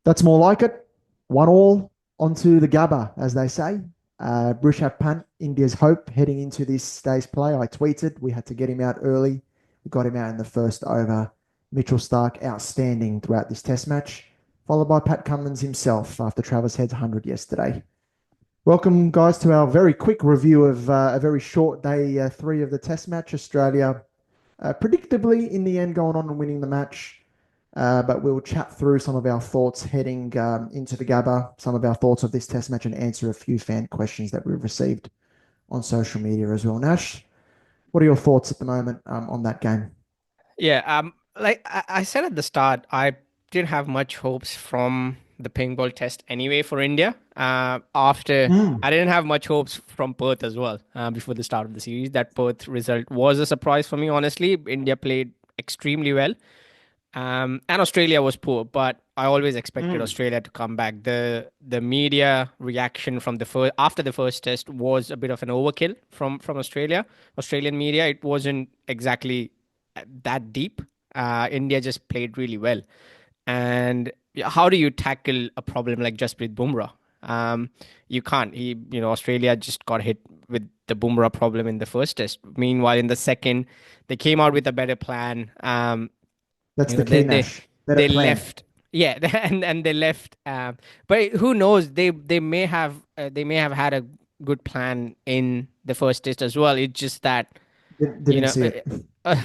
That's more like it. 1-1 onto the Gabba, as they say. Rishabh Pant, India's hope heading into this day's play. I tweeted we had to get him out early. We got him out in the first over. Mitchell Starc outstanding throughout this test match, followed by Pat Cummins himself after Travis Head's 100 yesterday. Welcome, guys, to our very quick review of a very short day three of the test match. Australia predictably, in the end, going on and winning the match. But we'll chat through some of our thoughts heading into the Gabba, some of our thoughts of this test match, and answer a few fan questions that we've received on social media as well. Nash, what are your thoughts at the moment on that game? Yeah, like I said at the start, I didn't have much hopes from the ping ball test anyway for India. After Mm. I didn't have much hopes from Perth as well before the start of the series. That Perth result was a surprise for me, honestly. India played extremely well, and Australia was poor, but I always expected Mm. Australia to come back. The media reaction from the first after the first test was a bit of an overkill from Australian media. It wasn't exactly that deep. India just played really well. And yeah, how do you tackle a problem like Jasprit Bumrah? You can't. Australia just got hit with the Bumrah problem in the first test. Meanwhile, in the second, they came out with a better plan. That's You the know, key, they they Nash. Better they plan. left. Yeah, and they left. But who knows? They may have had a good plan in the first test as well. It's just that you Didn't know see it. uh,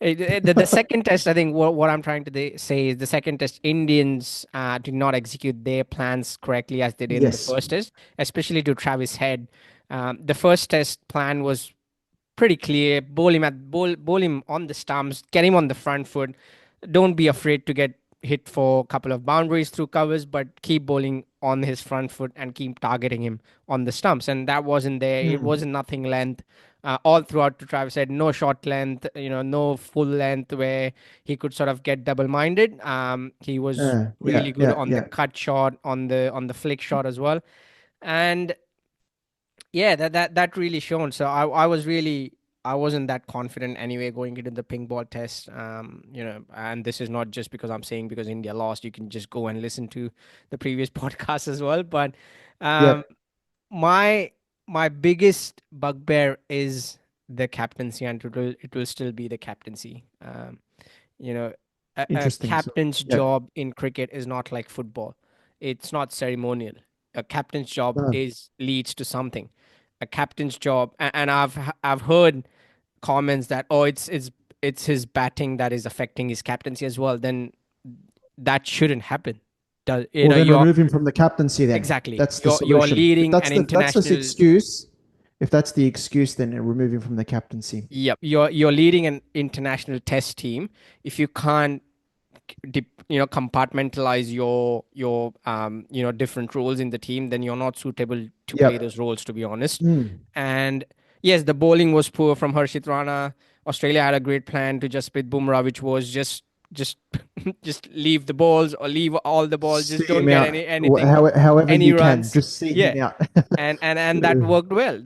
the second test, I think what I'm trying to say is the second test, Indians did not execute their plans correctly as they did in the Yes. first test, especially to Travis Head. The first test plan was pretty clear: bowl him on the stumps, get him on the front foot. Don't be afraid to get hit for a couple of boundaries through covers, but keep bowling on his front foot and keep targeting him on the stumps. And that wasn't there. It Mm. wasn't nothing length. All throughout, to Travis said no short length, no full length where he could sort of get double-minded. He was Yeah, really good yeah, on the yeah. cut shot, on the flick shot as well, and yeah, that really shown. So I wasn't that confident anyway going into the ping ball test. And this is not just because I'm saying because India lost. You can just go and listen to the previous podcast as well. But um, Yep. my my biggest bugbear is the captaincy, and it will still be the captaincy. You know, a Interesting. So, captain's yep. job in cricket is not like football. It's not ceremonial. A captain's job No. is leads to something. A captain's job, and I've heard comments that, oh, it's his batting that is affecting his captaincy as well. Then that shouldn't happen. Well, then You're remove him from the captaincy. Then exactly that's the you're solution. If leading that's an that's this international. excuse, if that's the excuse, then remove him from the captaincy. Yep, you're leading an international test team. If you can't compartmentalize your different roles in the team, then you're not suitable to play Yep. those roles, to be honest. Mm. And yes, the bowling was poor from Harshit Rana. Australia had a great plan to just with Bumrah, which was just just leave the balls or leave all the balls, just See don't him get out anything, however any you can. runs. Just see Yeah, him out. and that worked well.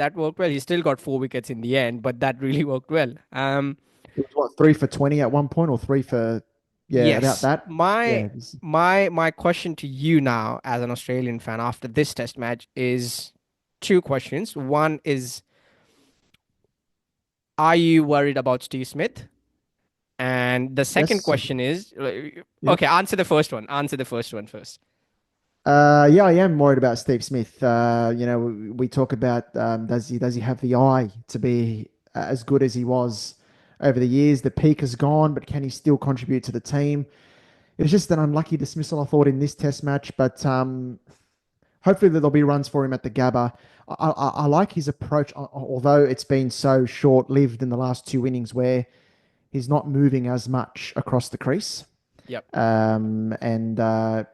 He still got 4 wickets in the end, but that really worked well. It was what, 3 for 20 at one point, or three for, yeah, about Yes. that. My Yeah. my question to you now as an Australian fan after this test match is two questions. One is, are you worried about Steve Smith? And the second Yes. question is, okay, Yep. answer the first one. Answer the first one first. Yeah, I am worried about Steve Smith. We talk about does he have the eye to be as good as he was over the years? The peak is gone, but can he still contribute to the team? It was just an unlucky dismissal, I thought, in this test match, but hopefully there'll be runs for him at the Gabba. I like his approach, although it's been so short-lived in the last two innings where he's not moving as much across the crease. Yep. And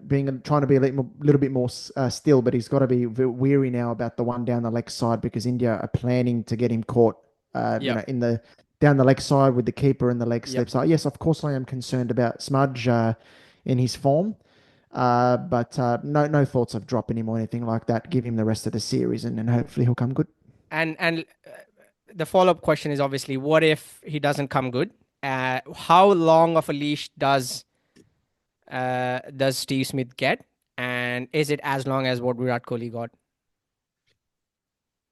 being trying to be a little bit more still, but he's got to be weary now about the one down the leg side because India are planning to get him caught, Yep. in the down the leg side with the keeper and the leg Yep. slip. So yes, of course, I am concerned about Smudge in his form, but no thoughts of dropping him or anything like that. Give him the rest of the series, and hopefully he'll come good. And the follow-up question is obviously, what if he doesn't come good? How long of a leash does does Steve Smith get? And is it as long as what Virat Kohli got?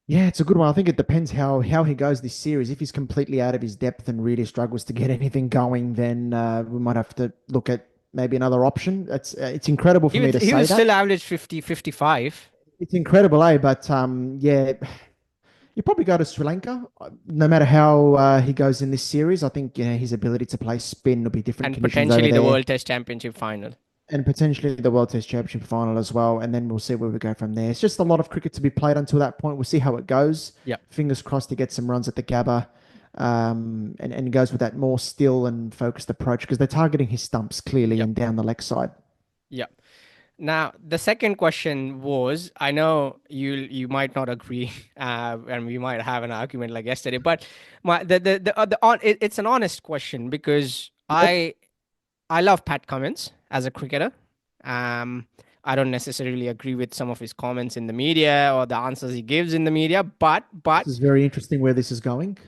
Yeah, it's a good one. I think it depends how he goes this series. If he's completely out of his depth and really struggles to get anything going, then we might have to look at maybe another option. It's incredible for me to He say would that. still average 50, 55. It's incredible, eh? But yeah, you probably go to Sri Lanka. No matter how he goes in this series, I think his ability to play spin will be different And conditions over potentially the there, World Test Championship final. and potentially the World Test Championship final as well. And then we'll see where we go from there. It's just a lot of cricket to be played until that point. We'll see how it goes. Yeah, Fingers crossed to get some runs at the Gabba, and goes with that more still and focused approach because they're targeting his stumps clearly yeah, and down the leg side. yeah. Now, the second question was, I know you might not agree, and we might have an argument like yesterday, but it's an honest question because Yep. I love Pat Cummins as a cricketer. Um, I don't necessarily agree with some of his comments in the media or the answers he gives in the media, but This is very interesting where this is going.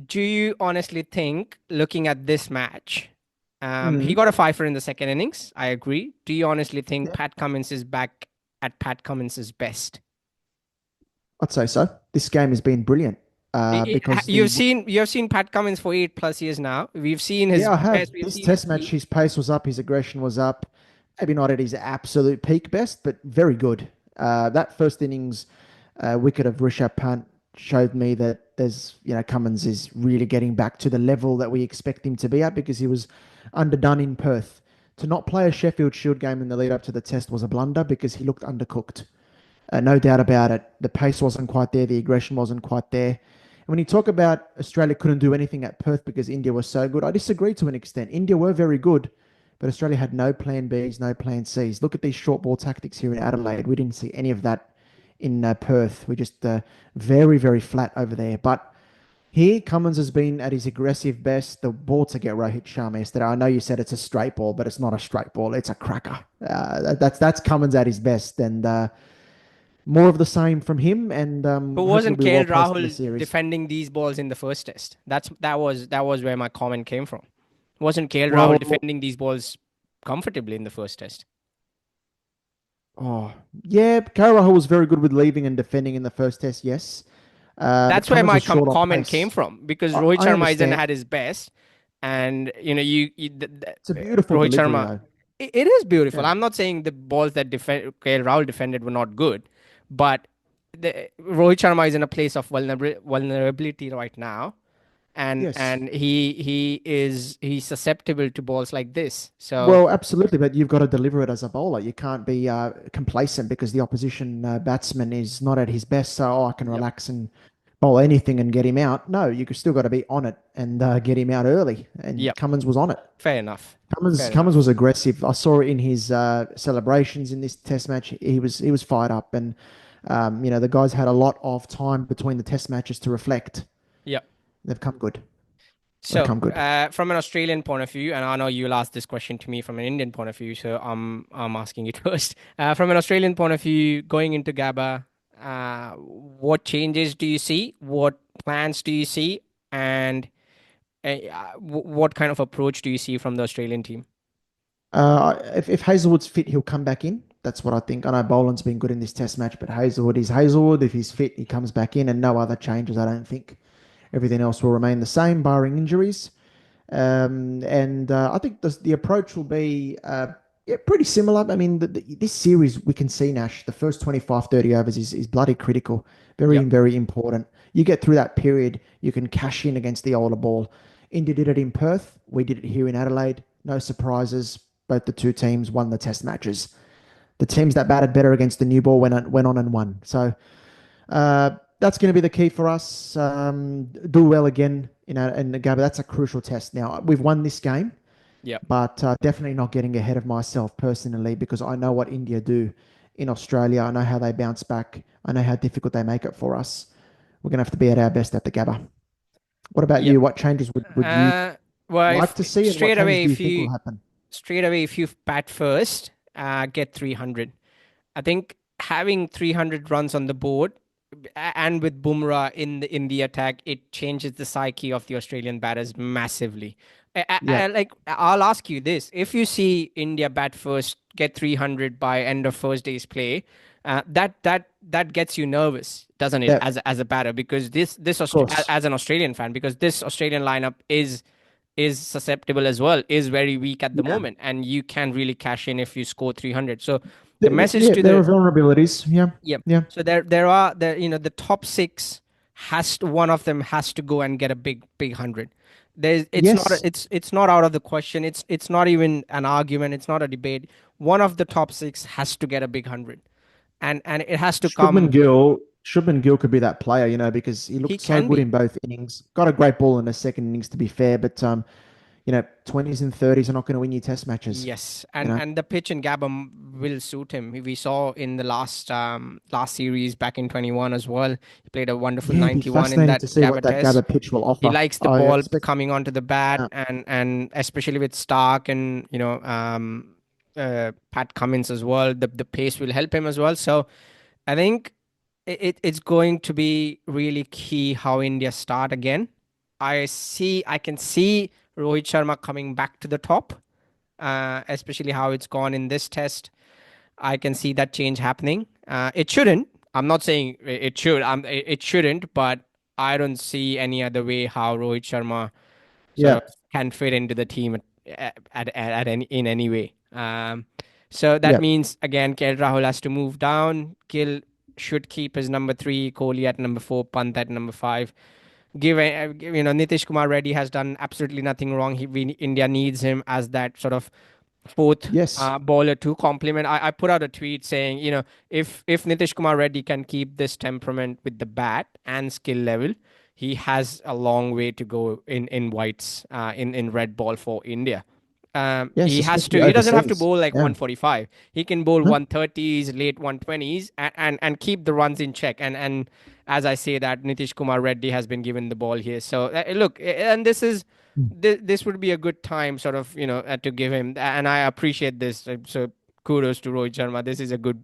do you honestly think, looking at this match, he Mm, got a fifer in the second innings? I agree. Do you honestly think yeah, Pat Cummins is back at Pat Cummins's best? I'd say so. This game has been brilliant because the You've seen Pat Cummins for 8+ years now. We've seen his Yeah, I have. best. We've This seen his test match, peak. his pace was up, his aggression was up. Maybe not at his absolute peak best, but very good. That first innings wicket of Rishabh Pant showed me that Cummins is really getting back to the level that we expect him to be at because he was underdone in Perth. To not play a Sheffield Shield game in the lead up to the test was a blunder because he looked undercooked. No doubt about it. The pace wasn't quite there. The aggression wasn't quite there. And when you talk about Australia couldn't do anything at Perth because India was so good, I disagree to an extent. India were very good, but Australia had no plan Bs, no plan Cs. Look at these short ball tactics here in Adelaide. We didn't see any of that in Perth. We just very, very flat over there. But here, Cummins has been at his aggressive best. The ball to get Rohit Sharma yesterday. I know you said it's a straight ball, but it's not a straight ball. It's a cracker. That's Cummins at his best, and more of the same from him, and But hopefully wasn't we'll be well KL placed in the Rahul series. defending these balls in the first test? That was where my comment came from. Wasn't KL Rahul Well, defending these balls comfortably in the first test? oh yeah, Rahul was very good with leaving and defending in the first test, yes. But That's where Cummins my was short on comment came pace. from because I, Rohit I Sharma isn't understand. at his best, and It's a beautiful Rohit delivery Sharma. though. It is beautiful. Yeah. I'm not saying the balls that KL Rahul defended were not good, but Rohit Sharma is in a place of vulnerability right now, Yes. and he's susceptible to balls like this. So Well, absolutely, but you've got to deliver it as a bowler. You can't be complacent because the opposition batsman is not at his best. So, I can yep, relax and bowl anything and get him out. No, you still got to be on it and get him out early. And yep, Cummins was on it. fair enough, Cummins fair Cummins enough. was aggressive. I saw it in his celebrations in this Test match. He was fired up, and the guys had a lot of time between the Test matches to reflect. Yep. They've come good. They've So, come good. from an Australian point of view, and I know you'll ask this question to me from an Indian point of view, so I'm asking it first. From an Australian point of view, going into Gabba, what changes do you see? What plans do you see? And what kind of approach do you see from the Australian team? If Hazelwood's fit, he'll come back in. That's what I think. I know Boland's been good in this Test match, but Hazelwood is Hazelwood. If he's fit, he comes back in, and no other changes. I don't think. Everything else will remain the same, barring injuries. And I think the approach will be yeah, pretty similar. I mean, this series, we can see, Nash, the first 25, 30 overs is bloody critical. Very, Yep. very important. You get through that period, you can cash in against the older ball. India did it in Perth. We did it here in Adelaide. No surprises. Both the two teams won the test matches. The teams that batted better against the new ball went on and won. So that's going to be the key for us. Do well again in the Gabba. That's a crucial test. Now we've won this game, Yep. but definitely not getting ahead of myself personally because I know what India do in Australia. I know how they bounce back. I know how difficult they make it for us. We're going to have to be at our best at the Gabba. What about Yep. you? What changes would you Uh, well, like if to see, and what straight changes away, do you think will happen? if you bat first, get 300. I think having 300 runs on the board and with Bumrah in the attack, it changes the psyche of the Australian batters massively. Yeah. Like, I'll ask you this: if you see India bat first, get 300 by end of first day's play, that gets you nervous, doesn't it, Yeah. as a batter? Because Of course. as an Australian fan, because this Australian lineup is susceptible as well, is very weak at the Yeah. moment, and you can really cash in if you score 300. So the message Yeah. to There are the vulnerabilities. Yeah. yeah. Yeah. So there are the top six has to, one of them has to go and get a big 100. There's Yes. it's not out of the question. It's not even an argument. It's not a debate. One of the top six has to get a big 100, and it has to Shubman come. Gill. Shubman Gill could be that player, because he He looked so can good be. in both innings. Got a great ball in the second innings, to be fair, but 20s and 30s are not going to win you test matches. Yes, You know. and the pitch in Gabba will suit him. We saw in the last series back in 21 as well. He played a wonderful Yeah, it'd be 91 in fascinating that to see what Gabba that test. Gabba pitch will He offer. likes the I ball expect. coming onto the bat, Uh, and especially with Stark and Pat Cummins as well. The pace will help him as well. So I think it's going to be really key how India start again. I can see Rohit Sharma coming back to the top, especially how it's gone in this test. I can see that change happening. It shouldn't. I'm not saying it should. It shouldn't, but I don't see any other way how Rohit Sharma sort yeah, of can fit into the team at any in any way. So that yeah, means again, KL Rahul has to move down. Gill should keep his number three, Kohli at number four, Pant at number five. Nitish Kumar Reddy has done absolutely nothing wrong. India needs him as that sort of fourth yes, bowler to complement. I put out a tweet saying, if Nitish Kumar Reddy can keep this temperament with the bat and skill level, he has a long way to go in whites, in red ball for India. yes, He has especially to. He doesn't have to overseas. bowl like Yeah. 145. He can bowl Huh? 130s, late 120s, and keep the runs in check. And as I say that, Nitish Kumar Reddy has been given the ball here. So look, and this would be a good time, sort of, to give him. And I appreciate this. So kudos to Rohit Sharma. This is a good,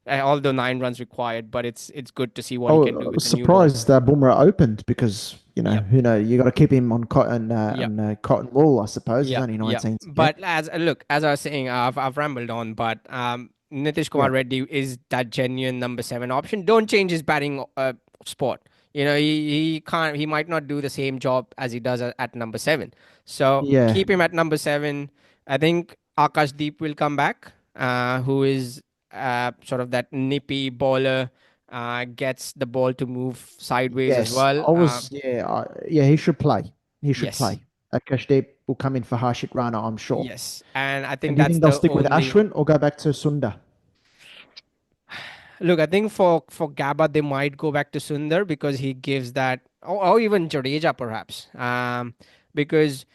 although 9 runs required, but it's good to see what he can I do with was the new ball. surprised Bumrah opened because Yep. you got to keep him on Yep. cotton wool, I suppose. He's Yeah, only yeah. 19 to get. But as I was saying, I've rambled on, but Nitish Yeah, Kumar Reddy is that genuine number seven option. Don't change his batting spot. He can't. He might not do the same job as he does at number seven. So yeah, keep him at number seven. I think Akash Deep will come back, who is sort of that nippy bowler. Gets the ball to move sideways as yes. well. Yeah. He should play. He should Yes, play. Akashdeep will come in for Harshit Rana, I'm sure. yes, and I And think do you that's think they'll the stick with only. Ashwin or go back to Sunda? Look, I think for Gabba they might go back to Sundar because he gives that, or even Jadeja perhaps, because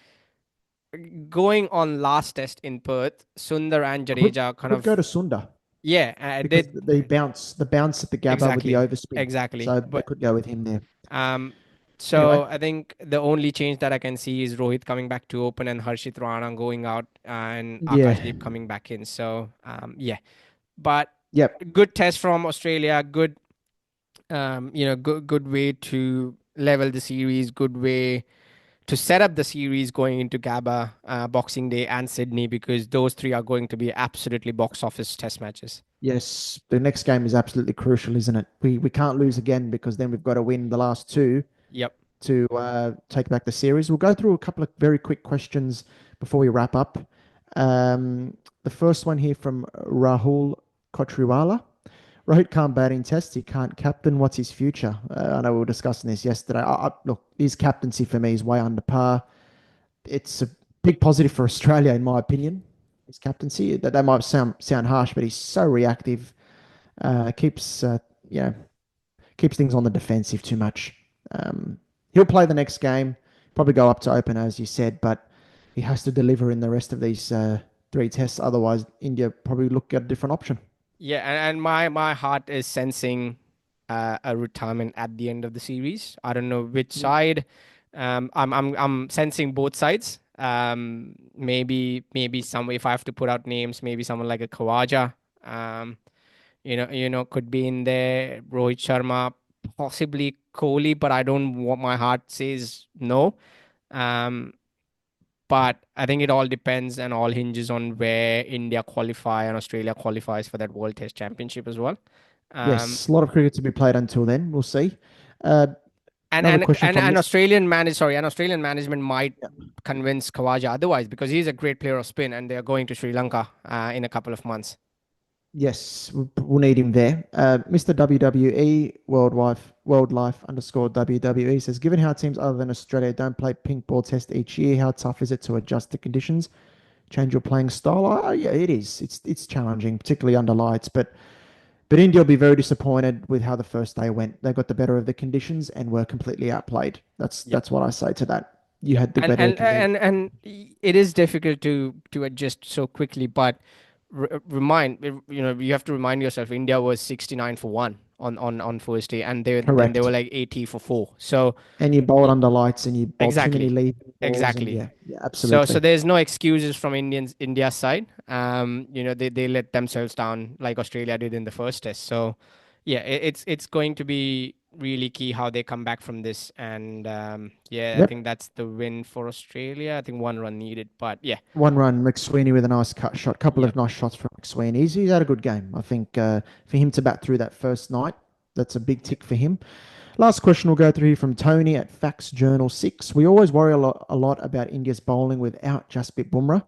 going on last test in Perth, Sundar and Could Jadeja kind could go of to Sunda yeah, because did the bounce at the Gabba with the exactly, overspin. exactly. So they But could go with him there. um, Anyway, so I think the only change that I can see is Rohit coming back to open and Harshit Rana going out and yeah, Akashdeep coming back in. So yeah, but yep, good test from Australia. Good good way to level the series, good way to set up the series going into Gabba, Boxing Day, and Sydney, because those three are going to be absolutely box office test matches. yes. The next game is absolutely crucial, isn't it? We can't lose again because then we've got to win the last two Yep. to take back the series. We'll go through a couple of very quick questions before we wrap up. The first one here from Rahul Kotriwala. Rohit can't bat in tests. He can't captain. What's his future? I know we were discussing this yesterday. Look, his captaincy for me is way under par. It's a big positive for Australia, in my opinion. His captaincy. That might sound harsh, but he's so reactive. Keeps keeps things on the defensive too much. He'll play the next game. Probably go up to open, as you said, but he has to deliver in the rest of these three tests. Otherwise, India probably look at a different option. Yeah, and my heart is sensing a retirement at the end of the series. I don't know which Yeah. side. I'm sensing both sides. Maybe some, if I have to put out names, maybe someone like a Khawaja. Um, could be in there. Rohit Sharma, possibly Kohli, but I don't want, my heart says no. Um, But I think it all depends and all hinges on where India qualify and Australia qualifies for that World Test Championship as well. Um, Yes, a lot of cricket to be played until then. We'll see. Uh, and Another and question and from an Miss. Australian management might Yeah. convince Khawaja otherwise because he's a great player of spin, and they are going to Sri Lanka in a couple of months. Yes, we'll need him there. Mr. WWE World Life underscore WWE says, given how teams other than Australia don't play pink ball test each year, how tough is it to adjust to conditions, change your playing style? Yeah, it is. It's challenging, particularly under lights. But India will be very disappointed with how the first day went. They got the better of the conditions and were completely outplayed. Yep. That's what I say to that. You Yep. had the And better and conditions. and and it is difficult to adjust so quickly, but you have to remind yourself India was 69 for 1 on first day, and then they were Correct. like 80 for 4. So And you bowled under lights and you bowled too many exactly. lead balls and Exactly. yeah, So absolutely. there's no excuses from India's side. They let themselves down like Australia did in the first test. So yeah, it's going to be really key how they come back from this. And yeah, I think Yep. that's the win for Australia. I think 1 run needed, but yeah, One run, McSweeney with a nice cut shot. Couple yep. of nice shots from McSweeney. He's had a good game. I think for him to bat through that first night, that's a big Yep. tick for him. Last question we'll go through here from Tony at Facts Journal 6. We always worry a lot about India's bowling without Jasprit Bumrah.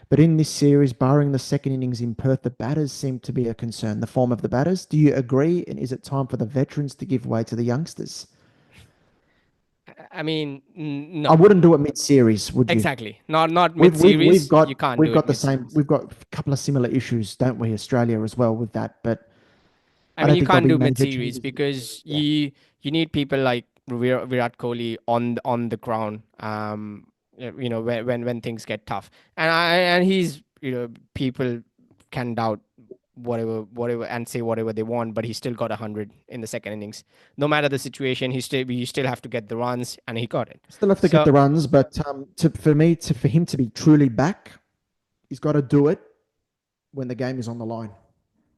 But in this series, barring the second innings in Perth, the batters seem to be a concern, the form of the batters. Do you agree? And is it time for the veterans to give way to the youngsters? I mean, I no, wouldn't do it mid-series, would you? exactly. Not We've mid we've we've series. You got can't we've do it got the mid same. series. We've got a couple of similar issues, don't we, Australia as well with that? But I I mean, don't you think there'll can't be do mid major series changes in the series. because Yeah, you need people like Virat Kohli on the ground. When things get tough, and he's people can doubt whatever and say whatever they want, but he still got 100 in the second innings. No matter the situation, you still have to get the runs, and he got it. still have to get So the runs, but for him to be truly back, he's got to do it when the game is on the line.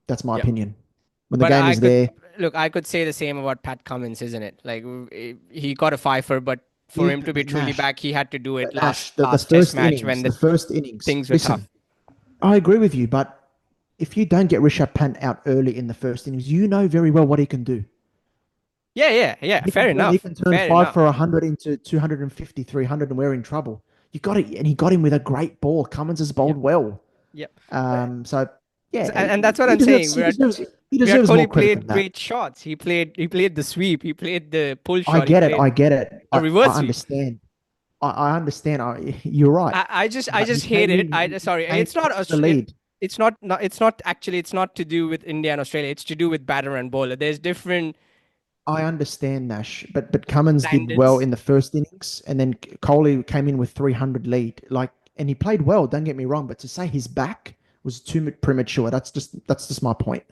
That's my yeah, opinion. When the but game I is could there, look. I could say the same about Pat Cummins, isn't it? Like he got a fifer, but for yeah, him to be but truly Nash, back, he had to do it but last Nash, the last Test first match innings, when the the first innings. things were Listen, tough. I agree with you, but if you don't get Rishabh Pant out early in the first innings, you know very well what he can do. Yeah, yeah, yeah. Fair He enough. can turn Fair five enough. for 100 into 250, 300, and we're in trouble. You got it, and he got him with a great ball. Cummins has bowled Yep. well. Yep. So yeah, And that's what he I'm saying. deserves he Virat deserves he Virat deserves more Kohli credit than played that. great shots. He played the sweep. He played the pull I shot. He get it. played I get it. a I reverse sweep. understand. I understand. You're right. I But just hate it. he Sorry. came into the lead. It's not actually. It's not to do with India and Australia. It's to do with batter and bowler. There's different I understand Nash, but Cummins did well standards. in the first innings, and then Kohli came in with 300 lead. And he played well. Don't get me wrong, but to say he's back was too premature. That's just my point.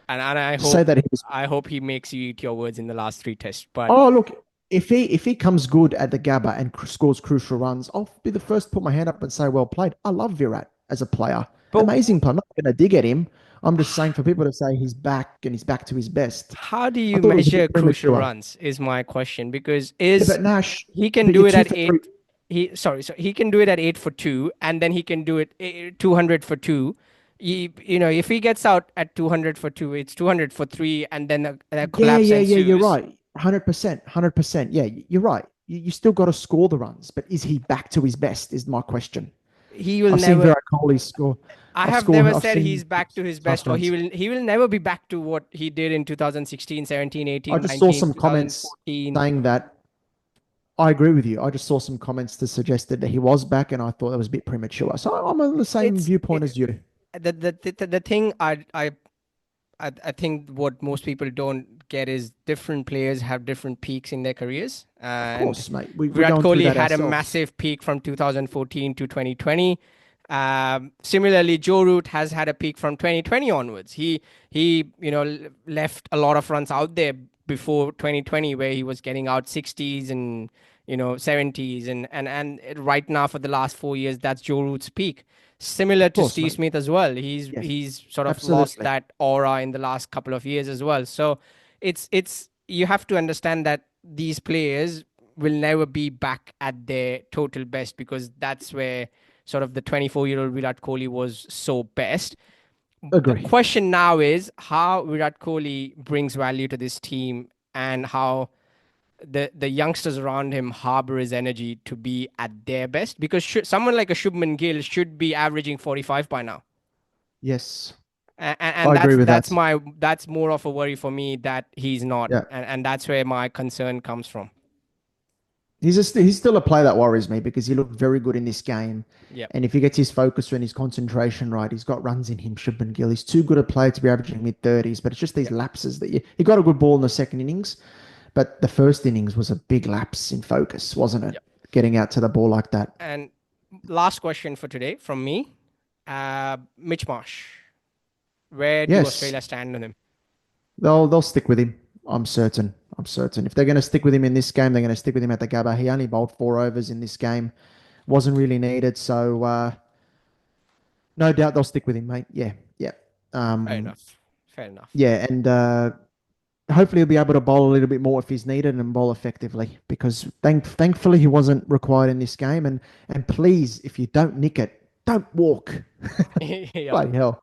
And To say that he was. I hope he makes you eat your words in the last 3 tests. But Oh look, if he comes good at the Gabba and scores crucial runs, I'll be the first to put my hand up and say well played. I love Virat as a player, but amazing player. I'm not going to dig at him. I'm just saying for people to say he's back and he's back to his best. how do I you thought it was a measure bit crucial premature. runs is my question because Yeah, is but Nash, he can but do you're it two at for three. 8 so he can do it at 8 for 2 and then he can do it 200 for 2. If he gets out at 200 for 2, it's 200 for 3 and then a Yeah, collapse yeah, yeah. You're ensues. right. 100%. 100%. Yeah, you're right. You still got to score the runs, but is he back to his best? Is my question. He will I've seen never Virat Kohli score. I I've have scored. never I've said seen he's back to his fast best or runs. he will never be back to what he did in 2016, 17, I 18, just saw 19, some comments 2014. saying that. I agree with you. I just saw some comments that suggested that he was back, and I thought that was a bit premature. So I'm on the same It's viewpoint it, as you. the thing I think what most people don't get is different players have different peaks in their careers. Of And course, mate. We're Virat going through Kohli that had a ourselves. massive peak from 2014 to 2020. Similarly, Joe Root has had a peak from 2020 onwards. He left a lot of runs out there before 2020, where he was getting out 60s and 70s, and right now for the last 4 years, that's Joe Root's peak. Similar Of to course, Steve mate. Smith as well. He's Yes, he's sort of lost absolutely. that aura in the last couple of years as well. So it's you have to understand that these players. will never be back at their total best, because that's where sort of the 24-year-old Virat Kohli was so best. The Agree. question now is how Virat Kohli brings value to this team, and how the youngsters around him harbor his energy to be at their best. Because someone like a Shubman Gill should be averaging 45 by now. Yes, And I agree with that. that's more of a worry for me, that he's not, Yeah. and that's where my concern comes from. He's still a player that worries me because he looked very good in this game. Yeah, And if he gets his focus and his concentration right, he's got runs in him, Shubman Gill. He's too good a player to be averaging mid-30s, but it's just these yeah, lapses that he got a good ball in the second innings, but the first innings was a big lapse in focus, wasn't it? yeah. Getting out to the ball like that. And last question for today from me, Mitch Marsh. Where do Yes, Australia stand on him? they'll stick with him. I'm certain. I'm certain. If they're going to stick with him in this game, they're going to stick with him at the Gabba. He only bowled 4 overs in this game. Wasn't really needed. So no doubt they'll stick with him, mate. Yeah. Yeah. Fair Um, enough. Fair enough. yeah. And hopefully he'll be able to bowl a little bit more if he's needed and bowl effectively, because thankfully he wasn't required in this game. And please, if you don't nick it, don't walk. Yeah, Bloody hell.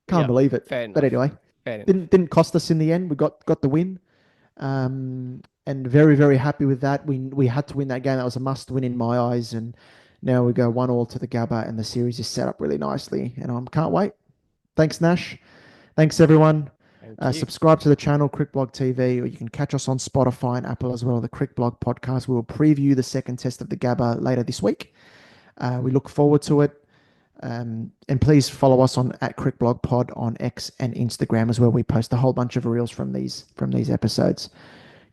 Can't yeah. believe it. Fair But enough. anyway, Fair enough. didn't cost us in the end. We got the win. And very, very happy with that. We had to win that game. That was a must win in my eyes. And now we go 1-1 to the Gabba, and the series is set up really nicely. And I can't wait. Thanks, Nash. Thanks, everyone. Thank you. Subscribe to the channel, Crickblog TV, or you can catch us on Spotify and Apple as well, the Crickblog podcast. We will preview the second test of the Gabba later this week. We look forward to it. And please follow us on at Crickblog Pod on X and Instagram as well. We post a whole bunch of reels from these episodes.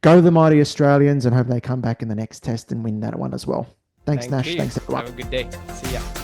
Go the mighty Australians, and hope they come back in the next test and win that one as well. Thanks, Thank Nash. you. Thanks, everyone. Have a good day. See ya.